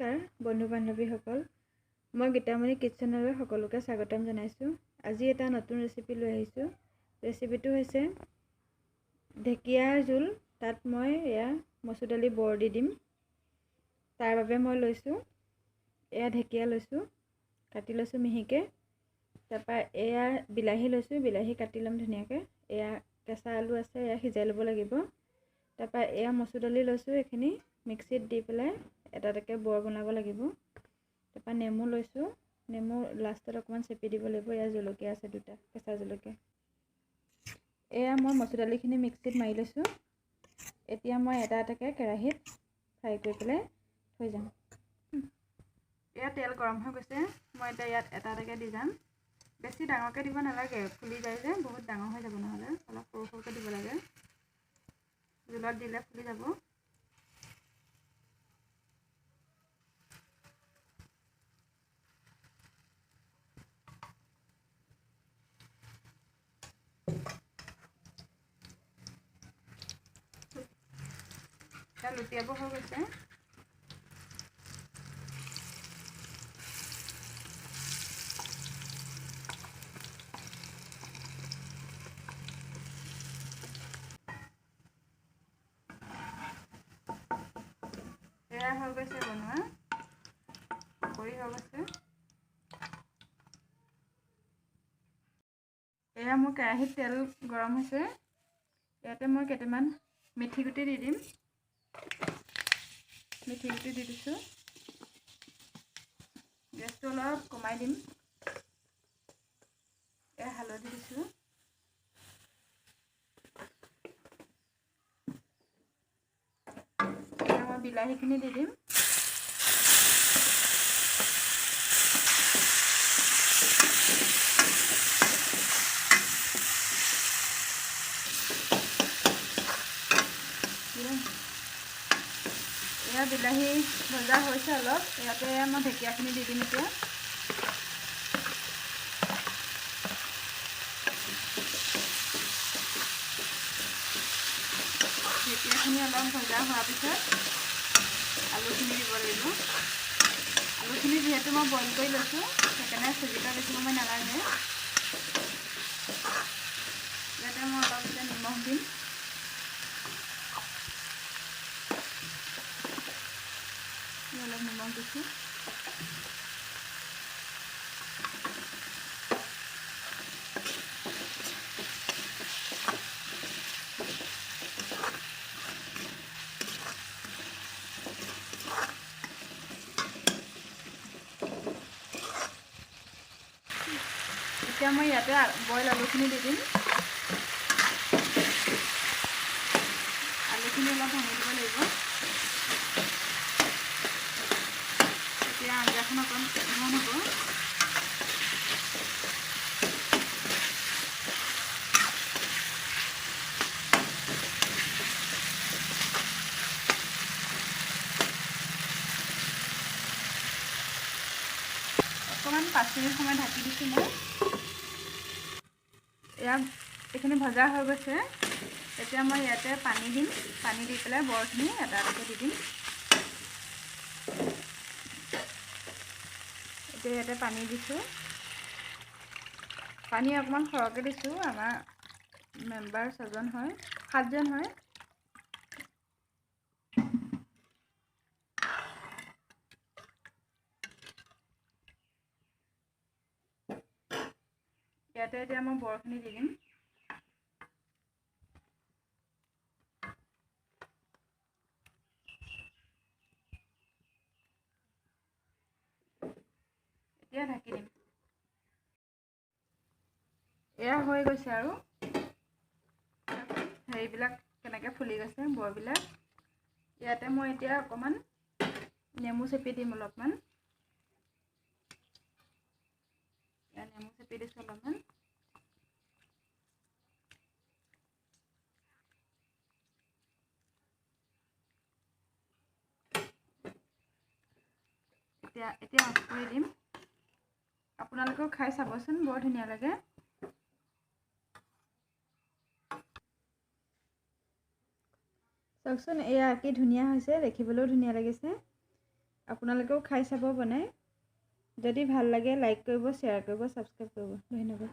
নমস্কাৰ বন্ধু বান্ধৱীসকল মই গীতামণি কিটচেনলৈ সকলোকে স্বাগতম জনাইছোঁ। আজি এটা নতুন ৰেচিপি লৈ আহিছোঁ। ৰেচিপিটো হৈছে ঢেকীয়াৰ জোল। তাত মই মচুৰ দালি বৰ দি দিম। তাৰ বাবে মই লৈছোঁ ঢেকীয়া লৈছোঁ, কাটি লৈছোঁ মিহিকৈ। তাৰপৰা বিলাহী লৈছোঁ, বিলাহী কাটি ল'ম ধুনীয়াকৈ। কেঁচা আলু আছে, সিজাই ল'ব লাগিব। তাৰপৰা মচুৰ দালি লৈছোঁ, এইখিনি মিক্সিত দি পেলাই এটা এটাকৈ বৰ বনাব লাগিব। তাৰপৰা নেমু লৈছোঁ, নেমু লাষ্টত অকণমান চেপি দিব লাগিব। জলকীয়া আছে দুটা, কেঁচা জলকীয়া। মই মচুৰ দালিখিনি মিক্সিত মাৰি লৈছোঁ। এতিয়া মই এটা এটাকৈ কেৰাহীত ফ্ৰাই কৰি পেলাই থৈ যাম। তেল গৰম হৈ গৈছে, মই এতিয়া ইয়াত এটা এটাকৈ দি যাম। বেছি ডাঙৰকৈ দিব নালাগে, ফুলি যায় যে, বহুত ডাঙৰ হৈ যাব নহ'লে। অলপ সৰু সৰুকৈ দিব লাগে, জোলত দিলে ফুলি যাব। লুটিয়াব হৈ গৈছে। হৈ গৈছে বনোৱা, পকৰি হৈ গৈছে। মোৰ কেৰাহীত তেল গৰম হৈছে। ইয়াতে মই কেইটামান মেথি গুটি দি দিম। মেথি গুটি দি দিছোঁ। গেছটো অলপ কমাই দিম। হালধি দিছোঁ। মই বিলাহীখিনি দি দিম। বিলাহী ভজা হৈছে অলপ, ইয়াতে মই ঢেকীয়াখিনি দি দিম। এতিয়া ঢেকীয়াখিনি অলপ ভজা হোৱাৰ পিছত আলুখিনি দিব লাগিব। আলুখিনি যিহেতু মই বইল কৰি লৈছোঁ, সেইকাৰণে চুজিটা বেছি সময় নালাগে। ইয়াতে মই অলপ নিমখ দিম। অলপ নিমখ দিছোঁ। এতিয়া মই ইয়াতে বইল আলুখিনি দি দিম। আলুখিনি অলপ ভাঙি দিব লাগিব। এতিয়া আঞ্জাখন অকণ ঘন হ'ব। অকণমান 5 মিনিট সময় ঢাকি দিছোঁ মই। এইখিনি ভজা হৈ গৈছে। এতিয়া মই ইয়াতে পানী দিম। পানী দি পেলাই বৰখিনি এটা এটাকৈ দি দিম। এতিয়া ইয়াতে পানী দিছোঁ। পানী অকণমান সৰহকৈ দিছোঁ। আমাৰ মেম্বাৰ 7জন হয়। ইয়াতে এতিয়া মই বৰখিনি দি দিম। এতিয়া ঢাকি দিম। হৈ গৈছে আৰু হেৰিবিলাক কেনেকৈ ফুলি গৈছে বৰবিলাক। ইয়াতে মই এতিয়া অকণমান নেমু চেপি দিম। অলপমান নেমু চেপি দিছোঁ অলপমান। এতিয়া অফ কৰি দিম। আপোনালোকেও খাই চাবচোন, বৰ ধুনীয়া লাগে। চাওকচোন, কি ধুনীয়া হৈছে, দেখিবলৈও ধুনীয়া লাগিছে। আপোনালোকেও খাই চাব বনাই। যদি ভাল লাগে লাইক কৰিব, শ্বেয়াৰ কৰিব, ছাবস্ক্ৰাইব কৰিব। ধন্যবাদ।